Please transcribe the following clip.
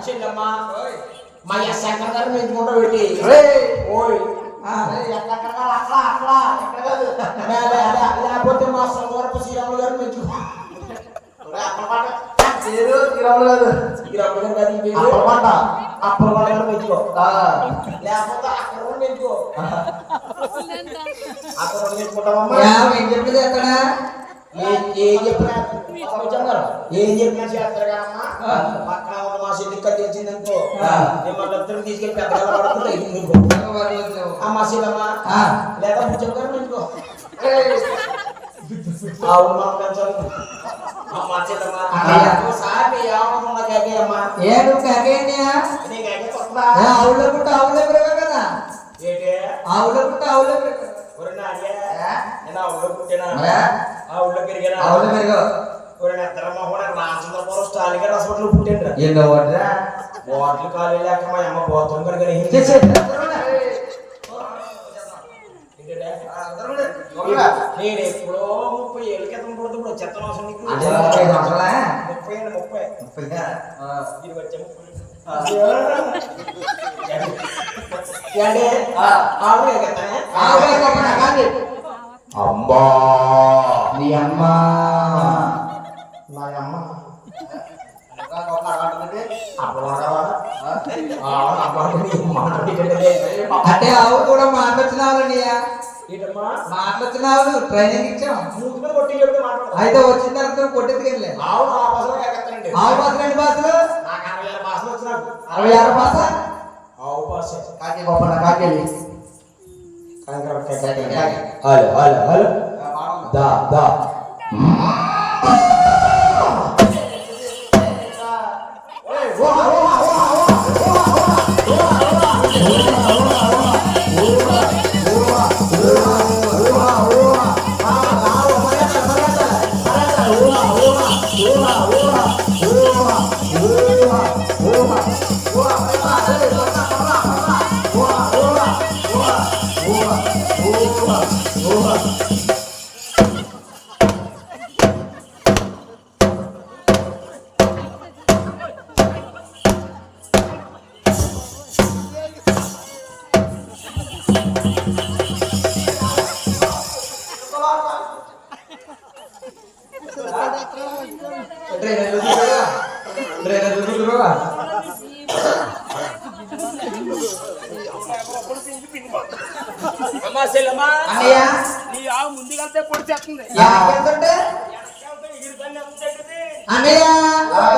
చిన్నమ్మ మా శంకర్ గారు మెచ్చుకుంటా పెట్టి ఓయ్ లేకపోతే మా సోమవరపు శ్రీరాములు గారు మెచ్చుకుంటా అప్పలమాట గారు మెచ్చుకో లేకపోతే అక్కడ మెచ్చుకో అక్కడ మెచ్చుకుంటామమ్మా ఏం చెప్పలేదు అక్కడ ఏం చెప్పినా చేస్తారు కదమ్మా పక్కన ఉన్న మా సిద్ధి కత్తి వచ్చిందనుకో మిమ్మల్ని తీసుకెళ్ళి పెద్దగా పడుతుంది అమ్మా సీదమ్మా లేదా భుజం గారు మెచ్చుకో అవును మనం పెంచాలి అమ్మా సీదమ్మా సాటి ఏమన్నా కేకేయమ్మా ఏడు కేకేయా నీకు అయితే కొత్త ఆవుల పుట్ట ఆవులే పెరగ కదా ఏంటి ఆవుల పుట్ట ఆవులే పెరగ ఒరేనా నేను ఆవుల పుట్టినా ఆవుల పెరిగినా ఆవుల పెరిగా ఒరేనా ఇద్దరమ్మ కూడా రామచంద్రపురం స్టాలిన్ గారు హాస్పిటల్ పుట్టిండ్రా ఎన్నో వాటరా బాటిల్ ఖాళీ లేక మా అమ్మ బాత్రూమ్ కనుక నేను ఎప్పుడో 30 ఏళ్ళ క్రితం పుడుతూ చెత్త అవసరం నీకు 30 అమ్మా నీ అమ్మ నా అమ్మ అంటే ఆవు కూడా మాట్లాడుతున్నావులయ్యా మాట్లాడుతున్నావు ట్రైనింగ్ ఇచ్చాం అయితే వచ్చిన తర్వాత కొట్టేది ఆవు భాషలు ఎన్ని భాషలు 66 భాష ఆవు భాష కాకి గొప్ప కాకెళ్ళి హలో హలో హలో దా దా ముందుగా పొడి చేస్తుంది అన్నయ్య